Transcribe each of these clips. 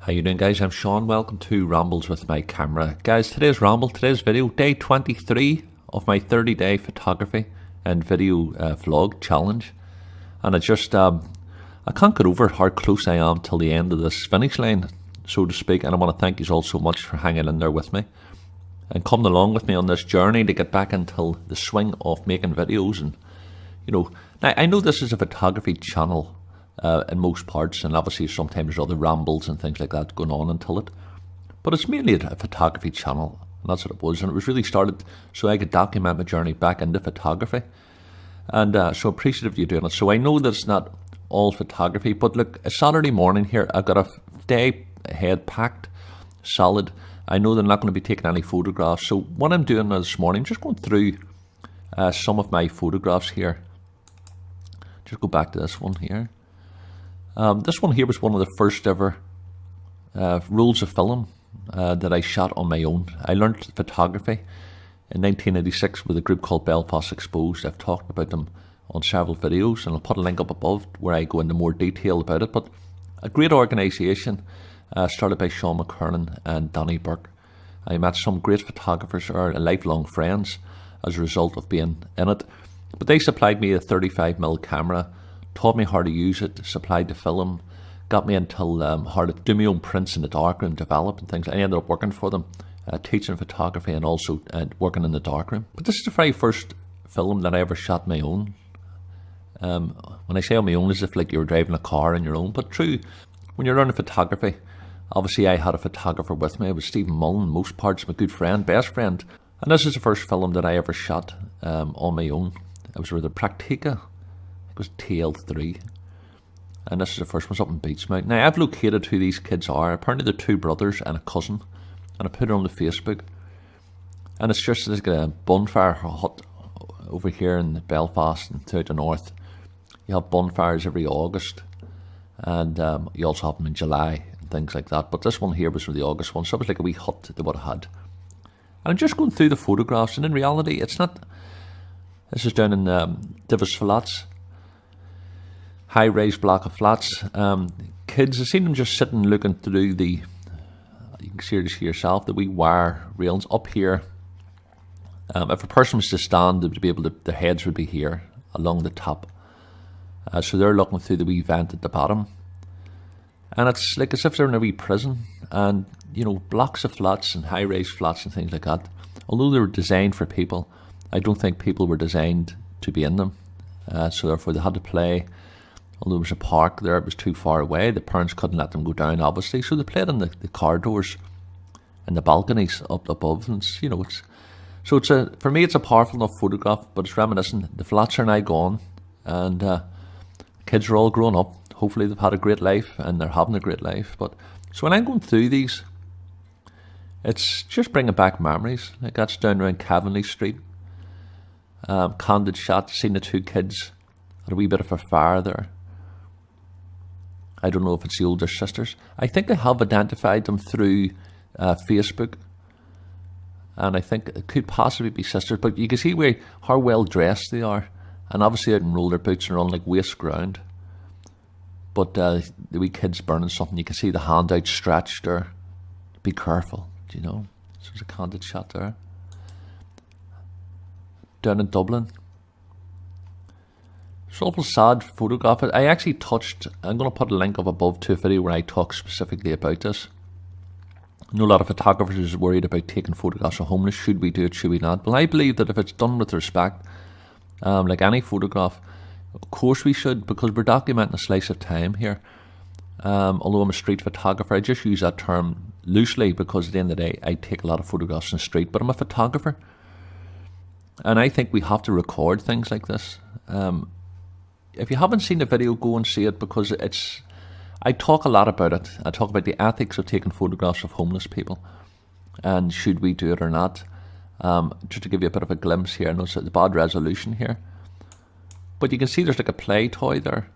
How you doing, guys? I'm Sean. Welcome to Rambles with my camera. Guys, today's video, day 23 of my 30-day photography and video vlog challenge. And I can't get over how close I am till the end of this finish line, so to speak. And I want to thank you all so much for hanging in there with me and coming along with me on this journey to get back into the swing of making videos. And, now I know this is a photography channel, in most parts, and obviously sometimes there's other rambles and things like that going on until it, but it's mainly a photography channel, and that's what it was. And it was really started so I could document my journey back into photography, and so appreciative of you doing it. So I know that it's not all photography, but look, a Saturday morning here, I've got a day ahead packed solid. I know that I'm not going to be taking any photographs, so what I'm doing this morning, just going through some of my photographs here. Just go back to this one here. This one here was one of the first ever rolls of film that I shot on my own. I learned photography in 1986 with a group called Belfast Exposed. I've talked about them on several videos, and I'll put a link up above where I go into more detail about it. But a great organisation started by Sean McKernan and Danny Burke. I met some great photographers who are lifelong friends as a result of being in it. But they supplied me a 35mm camera, taught me how to use it, supplied the film, got me until how to do my own prints in the darkroom, develop and things. I ended up working for them, teaching photography and also working in the darkroom. But this is the very first film that I ever shot my own. When I say on my own, as if like you were driving a car on your own, but true. When you're learning photography, obviously I had a photographer with me. It was Stephen Mullen, most parts my good friend, best friend. And this is the first film that I ever shot on my own. It was with a Praktica. It was TL3, and this is the first one, up in Beechmount. Now I've located who these kids are. Apparently they're two brothers and a cousin, and I put it on the Facebook. And it's just there's got a bonfire hut over here in Belfast and throughout the north. You have bonfires every August, and you also have them in July and things like that. But this one here was for the August one, so it was like a wee hut they would have had. And I'm just going through the photographs, and in reality, it's not. This is down in Divis Flats. High-rise block of flats. Kids, I've seen them just sitting looking through the, you can see this yourself, the wee wire railings up here. If a person was to stand, they would be able to, their heads would be here along the top. So they're looking through the wee vent at the bottom. And it's like as if they're in a wee prison. And, blocks of flats and high-rise flats and things like that. Although they were designed for people, I don't think people were designed to be in them. So therefore they had to play. Although there was a park there, it was too far away. The parents couldn't let them go down, obviously. So they played in the corridors and the balconies up above. And for me, it's a powerful enough photograph, but it's reminiscent. The flats are now gone, and kids are all grown up. Hopefully, they've had a great life, and they're having a great life. But so when I'm going through these, it's just bringing back memories. Like that's down around Cavendish Street. Candid shot, seeing the two kids at a wee bit of a fire there. I don't know if it's the older sisters. I think I have identified them through Facebook, and I think it could possibly be sisters, but you can see how well dressed they are, and obviously out in roller boots and on like waist ground. But the wee kid's burning something. You can see the hand outstretched there. Be careful, So there's a candid shot there. Down in Dublin. It's an awful sad photograph. I actually I'm going to put a link up above to a video where I talk specifically about this. I know a lot of photographers are worried about taking photographs of homeless. Should we do it, should we not? Well, I believe that if it's done with respect, like any photograph, of course we should, because we're documenting a slice of time here. Although I'm a street photographer, I just use that term loosely because at the end of the day, I take a lot of photographs in the street, but I'm a photographer. And I think we have to record things like this. If you haven't seen the video, go and see it, because I talk a lot about it. I talk about the ethics of taking photographs of homeless people and should we do it or not. Just to give you a bit of a glimpse here, I know it's the bad resolution here, but you can see there's like a play toy there.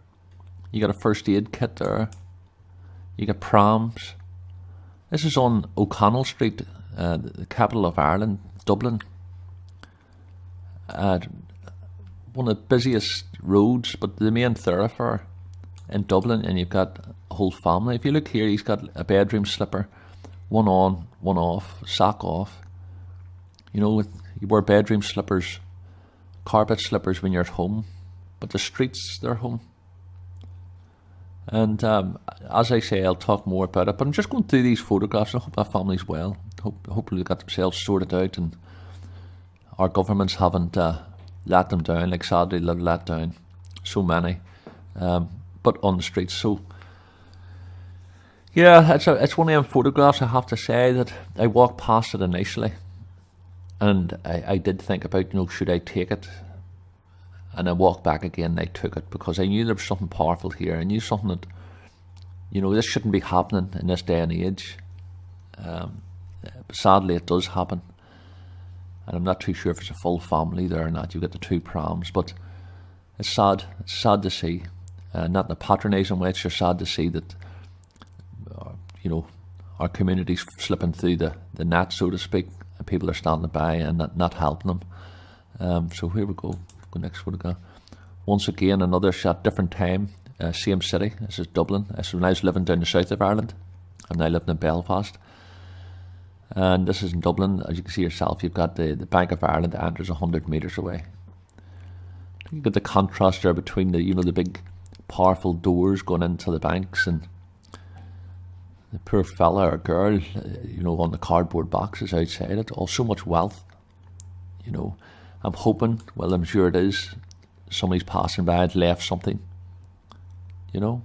You got a first aid kit there. You got prams. This is on O'Connell Street, the capital of Ireland, Dublin. One of the busiest roads, but the main thoroughfare in Dublin, and you've got a whole family. If you look here, he's got a bedroom slipper, one on, one off, sock off. You know, you wear bedroom slippers, carpet slippers when you're at home, but the streets, they're home. And as I say, I'll talk more about it, but I'm just going through these photographs, and I hope that family's well. Hopefully they got themselves sorted out, and our governments haven't let them down, like sadly they've let down so many, but on the streets. So yeah, it's one of them photographs, I have to say, that I walked past it initially, and I did think about, you know, should I take it? And I walked back again and I took it, because I knew there was something powerful here. I knew something that, you know, this shouldn't be happening in this day and age. Sadly it does happen, and I'm not too sure if it's a full family there or not. You get the two prams, but it's sad to see, not in a patronising way, it's just sad to see that, you know, our community's slipping through the net, so to speak, and people are standing by and not helping them. So here we go. Go next photograph. Once again, another shot, different time, same city. This is Dublin. This is when I was living down the south of Ireland. I'm now living in Belfast. And this is in Dublin. As you can see yourself, you've got the Bank of Ireland that enters 100 metres away. You get the contrast there between the, you know, the big powerful doors going into the banks, and the poor fella or girl, you know, on the cardboard boxes outside it. All so much wealth, you know. I'm hoping, well, I'm sure it is, somebody's passing by and left something, you know.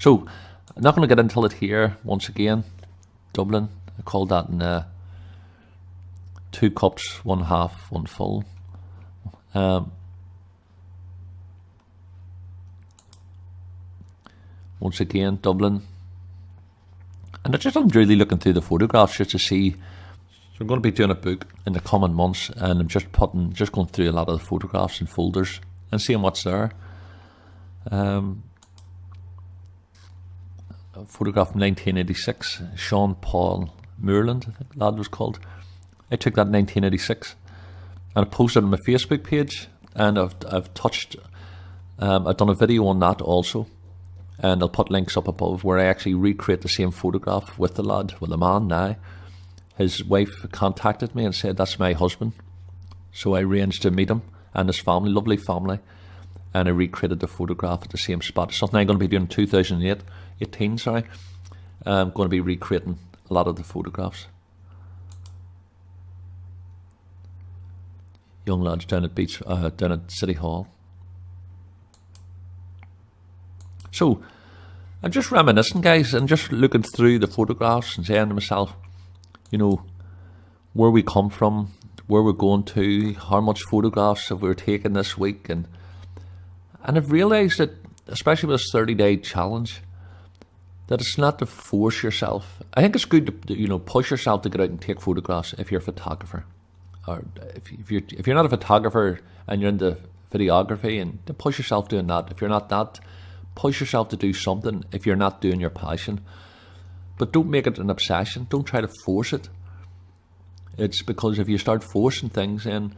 So I'm not going to get into it here. Once again, Dublin, I called that in 2 cups, 1 half, 1 full. Once again, Dublin. And I'm really looking through the photographs just to see. So I'm going to be doing a book in the coming months, and I'm just going through a lot of the photographs and folders and seeing what's there. A photograph from 1986, Sean Paul Moorland, I think the lad was called. I took that in 1986, and I posted it on my Facebook page, and I've done a video on that also, and I'll put links up above where I actually recreate the same photograph with the lad, with the man now. His wife contacted me and said, that's my husband. So I arranged to meet him and his family, lovely family, and I recreated the photograph at the same spot. It's something I'm going to be doing in 2018, sorry. I'm going to be recreating a lot of the photographs. Young lads down at City Hall. So I'm just reminiscing, guys, and just looking through the photographs and saying to myself, you know, where we come from, where we're going to, how much photographs have we taken this week, and I've realised that, especially with this 30-day challenge, that it's not to force yourself. I think it's good to, you know, push yourself to get out and take photographs if you're a photographer, or if you're not a photographer and you're into videography, and to push yourself doing that. If you're not that, push yourself to do something if you're not doing your passion. But don't make it an obsession. Don't try to force it. It's because if you start forcing things, then,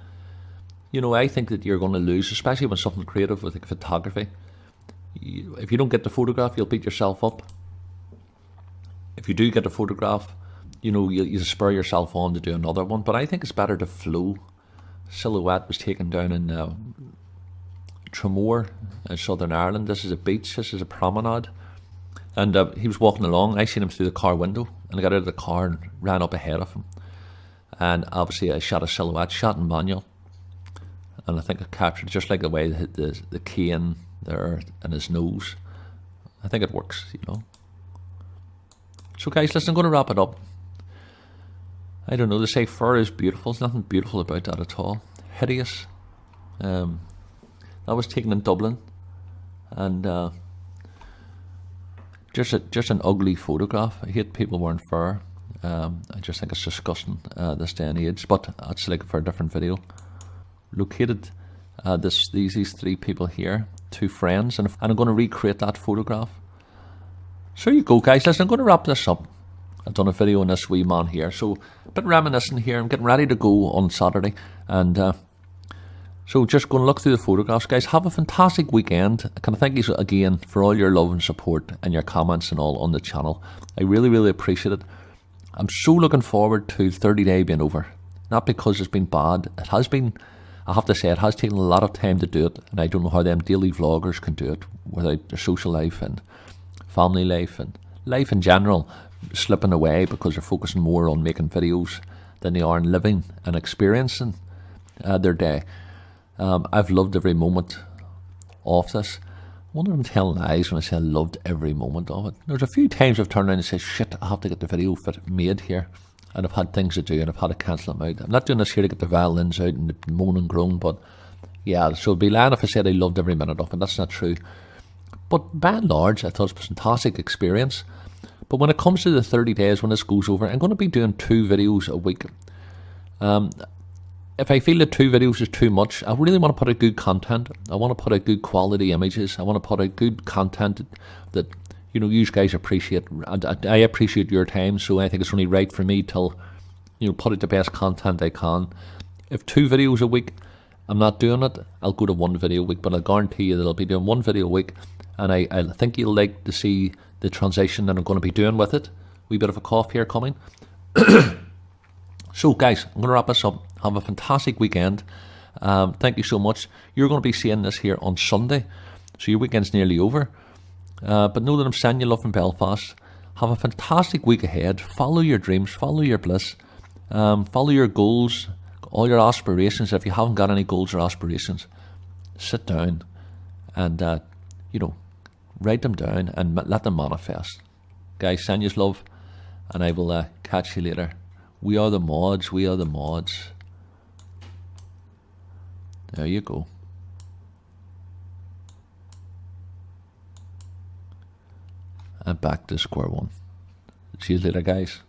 you know, I think that you're going to lose, especially when something creative with like photography. If you don't get the photograph, you'll beat yourself up. If you do get a photograph, you know, you spur yourself on to do another one. But I think it's better to flow. Silhouette was taken down in Tramore in Southern Ireland. This is a beach. This is a promenade. And he was walking along. I seen him through the car window, and I got out of the car and ran up ahead of him. And obviously I shot a silhouette, shot in manual, and I think I captured just like the way they hit the cane there in his nose. I think it works, you know. So guys, listen, I'm going to wrap it up. I don't know, they say fur is beautiful. There's nothing beautiful about that at all. Hideous. That was taken in Dublin, and just an ugly photograph. I hate people wearing fur. I just think it's disgusting this day and age, but that's like for a different video. Located these 3 people here, 2 friends, and I'm going to recreate that photograph. So there you go, guys. Listen, I'm going to wrap this up. I've done a video on this wee man here, so a bit reminiscent here. I'm getting ready to go on Saturday, and So just going to look through the photographs, guys. Have a fantastic weekend. Can I thank you again for all your love and support and your comments and all on the channel. I really, really appreciate it. I'm so looking forward to 30 day being over. Not because it's been bad. It has been, I have to say, it has taken a lot of time to do it, and I don't know how them daily vloggers can do it without their social life and family life and life in general slipping away because they're focusing more on making videos than they are on living and experiencing their day. I've loved every moment of this. I wonder if I'm telling lies when I say I loved every moment of it. There's a few times I've turned around and said, shit, I have to get the video made here. And I've had things to do and I've had to cancel them out. I'm not doing this here to get the violins out and the moan and groan, but yeah, so it'd be lying if I said I loved every minute of it. That's not true. But by and large, I thought it was a fantastic experience. But when it comes to the 30 days, when this goes over, I'm going to be doing 2 videos a week. If I feel that 2 videos is too much, I really want to put out good content. I want to put out good quality images. I want to put out good content that, you know, you guys appreciate. I appreciate your time, so I think it's only right for me to, you know, put out the best content I can. If 2 videos a week, I'm not doing it, I'll go to 1 video a week, but I guarantee you that I'll be doing 1 video a week, and I think you'll like to see the transition that I'm going to be doing with it. Wee bit of a cough here coming. So guys, I'm going to wrap this up. Have a fantastic weekend. Thank you so much. You're going to be seeing this here on Sunday, so your weekend's nearly over. But know that I'm sending you love from Belfast. Have a fantastic week ahead. Follow your dreams, follow your bliss, follow your goals, all your aspirations. If you haven't got any goals or aspirations, sit down and you know, write them down and let them manifest. Guys, send you love, and I will catch you later. We are the mods, we are the mods. There you go. And back to square one. See you later, guys.